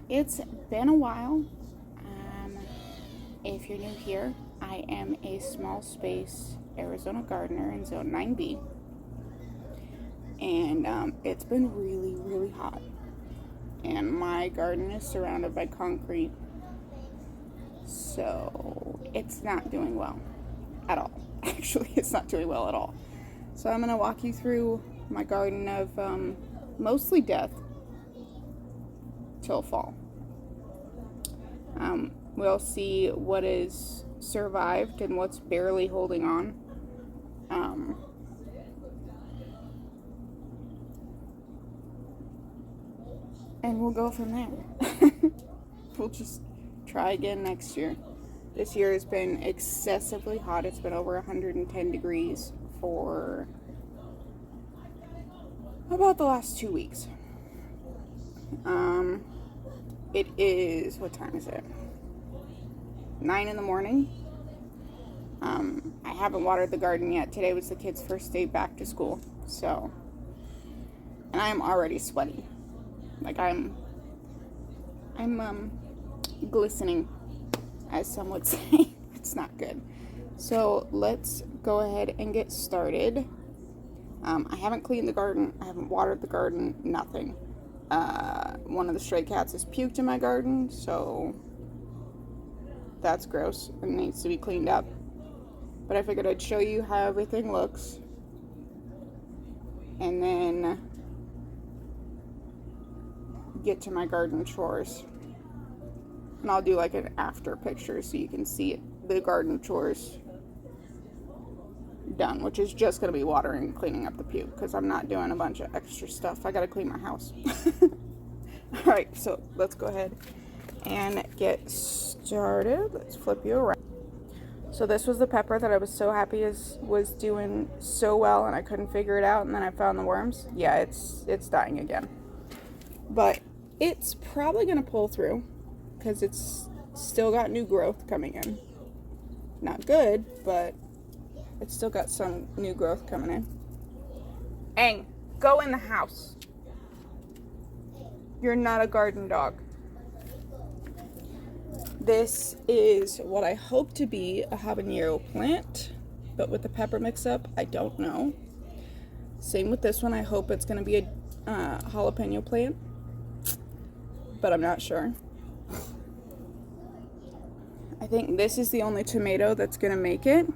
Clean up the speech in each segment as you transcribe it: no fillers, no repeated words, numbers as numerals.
It's been a while. If you're new here, I am a small space Arizona gardener in Zone 9B. And it's been really, really hot. And my garden is surrounded by concrete. So it's not doing well at all. Actually, it's not doing well at all. So I'm going to walk you through my garden of mostly death till fall. We'll see what is survived and what's barely holding on. And we'll go from there. We'll just try again next year. This year has been excessively hot. It's been over 110 degrees for about the last 2 weeks. It is, what time is it? 9 in the morning. I haven't watered the garden yet. Today was the kids' first day back to school. So, and I am already sweaty. Like I'm glistening, as some would say. It's not good. So let's go ahead and get started. I haven't cleaned the garden. I haven't watered the garden. Nothing. One of the stray cats has puked in my garden, so that's gross and needs to be cleaned up. But I figured I'd show you how everything looks, and then get to my garden chores. And I'll do like an after picture so you can see the garden chores done, which is just going to be watering and cleaning up the puke, because I'm not doing a bunch of extra stuff. I got to clean my house. Alright, so let's go ahead and get started. Let's flip you around. So this was the pepper that I was so happy was doing so well, and I couldn't figure it out, and then I found the worms. Yeah, it's dying again. But it's probably going to pull through, because it's still got new growth coming in. Not good, but it's still got some new growth coming in. Aang, go in the house. You're not a garden dog. This is what I hope to be a habanero plant, but with the pepper mix-up, I don't know. Same with this one. I hope it's going to be a jalapeno plant, but I'm not sure. I think this is the only tomato that's going to make it,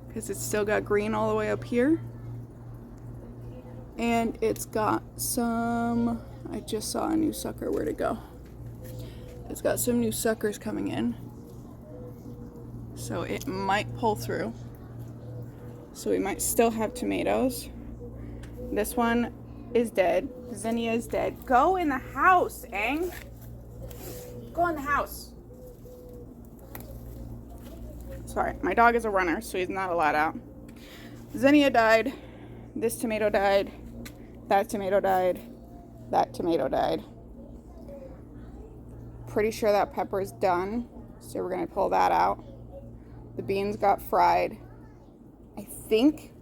because it's still got green all the way up here. And it's got some, I just saw a new sucker, where'd it go? It's got some new suckers coming in. So it might pull through. So we might still have tomatoes. This one is dead. Zinnia is dead. Go in the house, Aang. Go in the house. Sorry, my dog is a runner, so he's not allowed out. Zinnia died. This tomato died. That tomato died. That tomato died. Pretty sure that pepper is done, so we're going to pull that out. The beans got fried. I think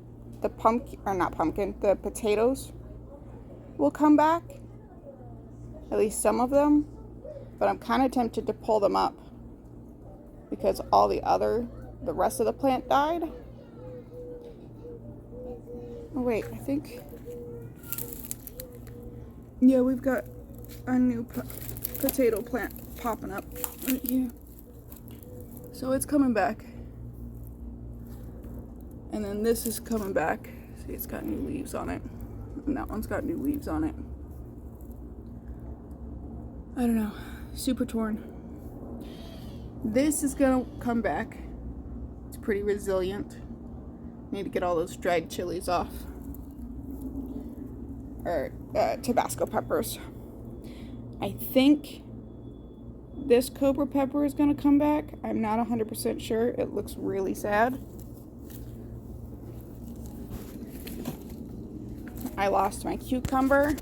the the potatoes will come back. At least some of them. But I'm kind of tempted to pull them up, because all the rest of the plant died. Oh wait, I think, yeah, we've got a new potato plant popping up right here. So it's coming back. And then this is coming back. See, it's got new leaves on it. And that one's got new leaves on it. I don't know. Super torn. This is gonna come back. It's pretty resilient. Need to get all those dried chilies off. Or Tabasco peppers. I think this cobra pepper is gonna come back. I'm not 100% sure. It looks really sad. I lost my cucumber.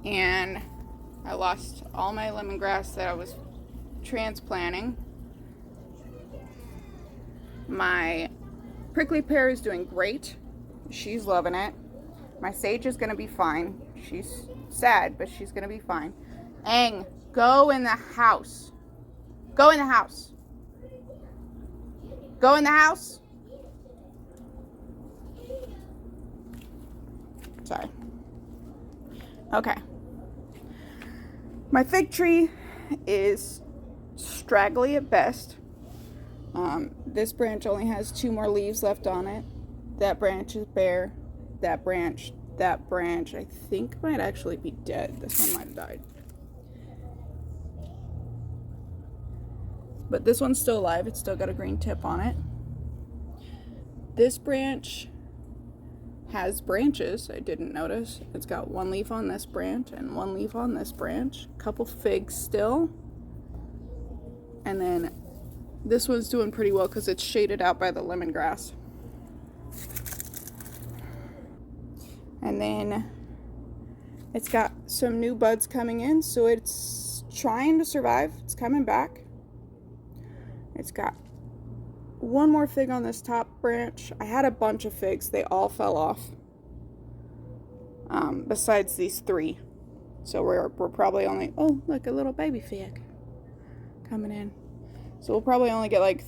And I lost all my lemongrass that I was transplanting. My prickly pear is doing great. She's loving it. My sage is gonna be fine. She's sad, but she's gonna be fine. Aang, go in the house. Go in the house. Go in the house. Sorry. Okay. My fig tree is straggly at best. This branch only has 2 more leaves left on it. That branch is bare. That branch, I think might actually be dead. This one might have died. But this one's still alive. It's still got a green tip on it. This branch has branches. I didn't notice. It's got 1 leaf on this branch and 1 leaf on this branch. Couple figs still. And then this one's doing pretty well because it's shaded out by the lemongrass. And then it's got some new buds coming in, so it's trying to survive. It's coming back. It's got 1 more fig on this top branch. I had a bunch of figs. They all fell off. Besides these 3. So we're probably only, oh, look, a little baby fig coming in. So we'll probably only get like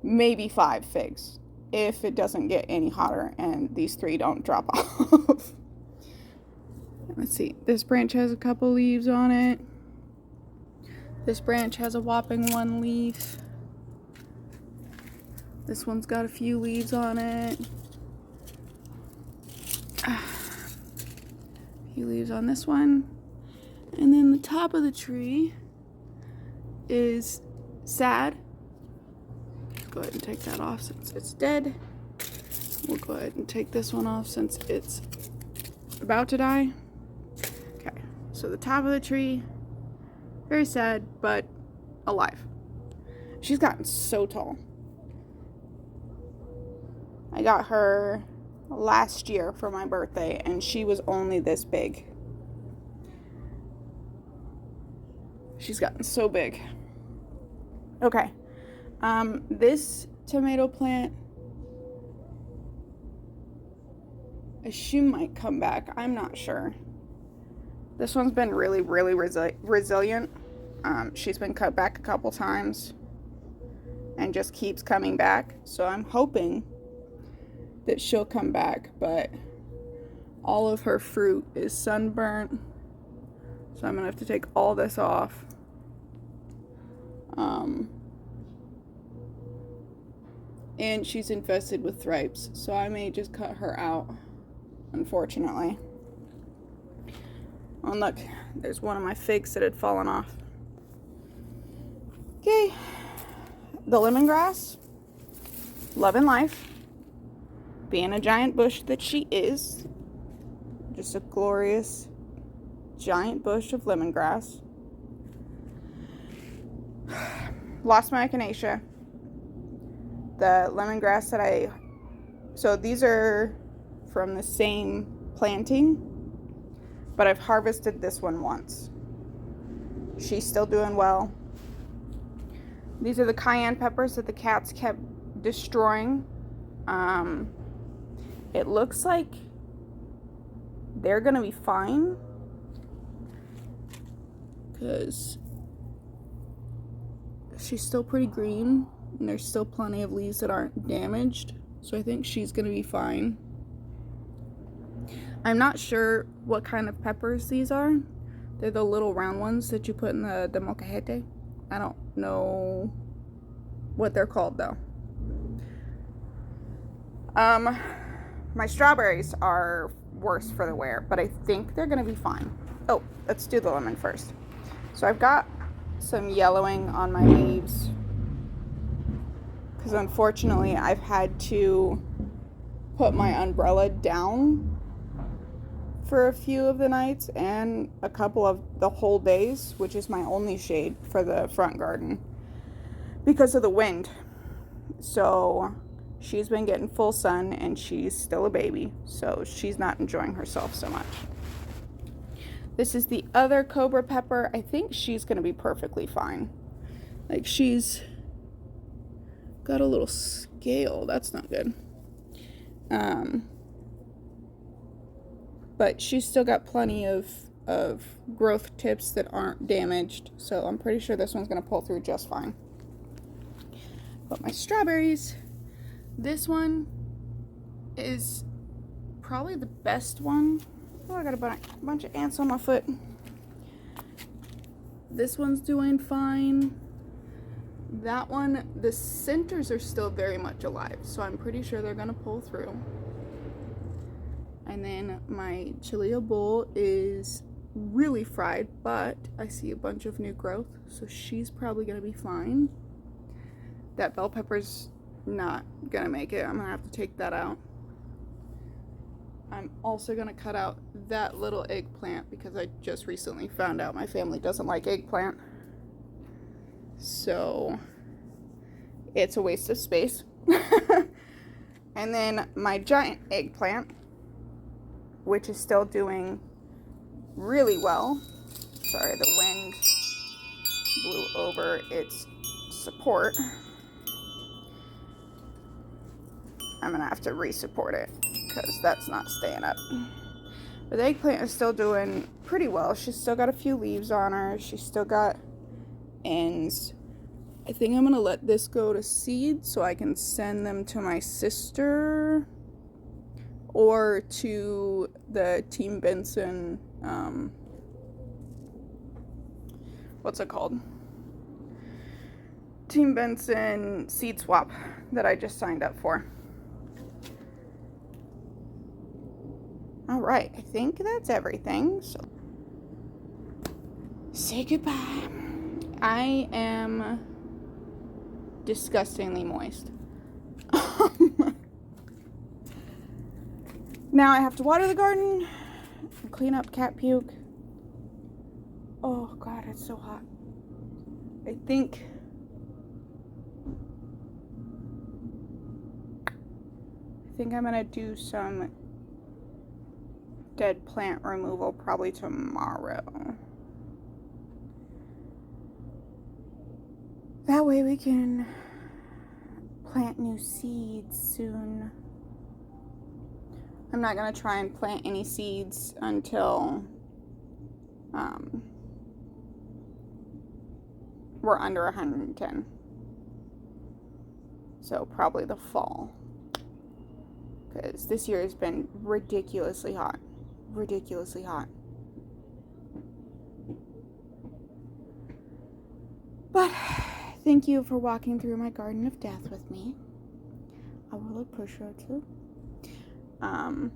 maybe 5 figs if it doesn't get any hotter and these 3 don't drop off. Let's see. This branch has a couple leaves on it. This branch has a whopping 1 leaf. This one's got a few leaves on it. A few leaves on this one. And then the top of the tree is sad. Let's go ahead and take that off since it's dead. We'll go ahead and take this one off since it's about to die. Okay, so the top of the tree, very sad, but alive. She's gotten so tall. I got her last year for my birthday, and she was only this big. She's gotten so big. Okay. This tomato plant, she might come back. I'm not sure. This one's been really, really resilient. She's been cut back a couple times and just keeps coming back. So I'm hoping that she'll come back, but all of her fruit is sunburnt. So I'm gonna have to take all this off. And she's infested with thrips, so I may just cut her out, unfortunately. Oh, look, there's one of my figs that had fallen off. Okay, the lemongrass, loving life, being a giant bush that she is, just a glorious giant bush of lemongrass. Lost my echinacea. The lemongrass that so these are from the same planting, but I've harvested this one once. She's still doing well. These are the cayenne peppers that the cats kept destroying. It looks like they're gonna be fine because she's still pretty green and there's still plenty of leaves that aren't damaged, so I think she's gonna be fine. I'm not sure what kind of peppers these are. They're the little round ones that you put in the molcajete. I don't know what they're called though. My strawberries are worse for the wear, but I think they're gonna be fine. Oh, let's do the lemon first. So I've got some yellowing on my leaves because unfortunately I've had to put my umbrella down for a few of the nights and a couple of the whole days, which is my only shade for the front garden, because of the wind. So she's been getting full sun and she's still a baby, so she's not enjoying herself so much. This is the other cobra pepper. I think she's gonna be perfectly fine. Like, she's got a little scale. That's not good. But she's still got plenty of growth tips that aren't damaged, so I'm pretty sure this one's going to pull through just fine. But my strawberries, this one is probably the best one. Oh, I got a bunch of ants on my foot. This one's doing fine. That one, the centers are still very much alive, so I'm pretty sure they're going to pull through. And then my Chilea bull is really fried, but I see a bunch of new growth, so she's probably going to be fine. That bell pepper's not going to make it. I'm going to have to take that out. I'm also going to cut out that little eggplant because I just recently found out my family doesn't like eggplant. So it's a waste of space. And then my giant eggplant, which is still doing really well. Sorry, the wind blew over its support. I'm gonna have to re-support it because that's not staying up. But the eggplant is still doing pretty well. She's still got a few leaves on her. She's still got ends. I think I'm gonna let this go to seed so I can send them to my sister or to the Team Benson, what's it called? Team Benson seed swap that I just signed up for. All right, I think that's everything. So say goodbye. I am disgustingly moist. Now I have to water the garden and clean up cat puke. Oh God, it's so hot. I think I'm gonna do some dead plant removal probably tomorrow. That way we can plant new seeds soon. I'm not going to try and plant any seeds until we're under 110. So probably the fall. Because this year has been ridiculously hot. Ridiculously hot. But thank you for walking through my garden of death with me. I will appreciate it. I'm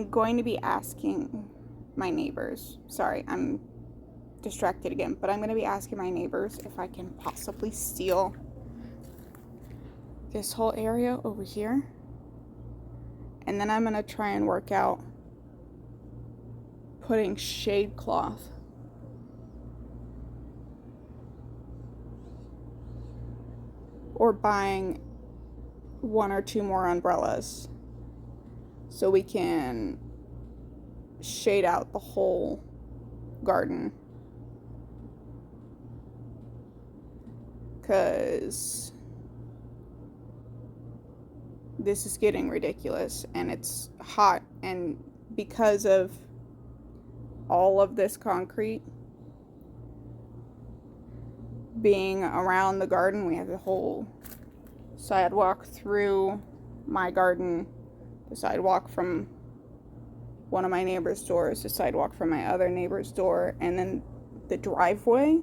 going to be asking my neighbors. Sorry, I'm distracted again, but I'm going to be asking my neighbors if I can possibly steal this whole area over here. And then I'm going to try and work out putting shade cloth or buying 1 or 2 more umbrellas so we can shade out the whole garden, because this is getting ridiculous and it's hot, and because of all of this concrete being around the garden, we have the whole sidewalk through my garden, the sidewalk from one of my neighbor's doors, the sidewalk from my other neighbor's door, and then the driveway.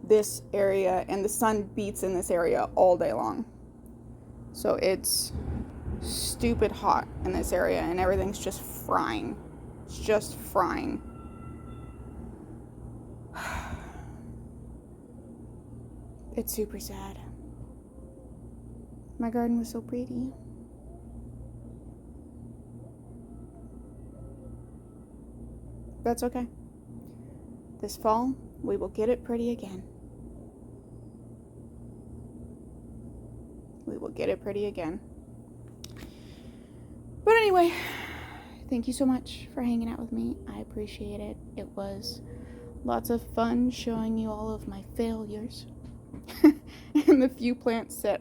This area, and the sun beats in this area all day long. So it's stupid hot in this area and everything's just frying. It's just frying. It's super sad. My garden was so pretty. That's okay. This fall, we will get it pretty again. We will get it pretty again. But anyway, thank you so much for hanging out with me. I appreciate it. It was lots of fun showing you all of my failures. And the few plants that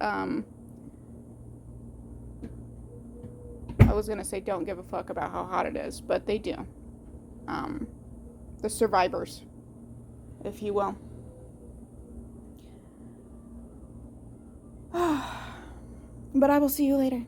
I was going to say don't give a fuck about how hot it is, but they do. The survivors, if you will. But I will see you later.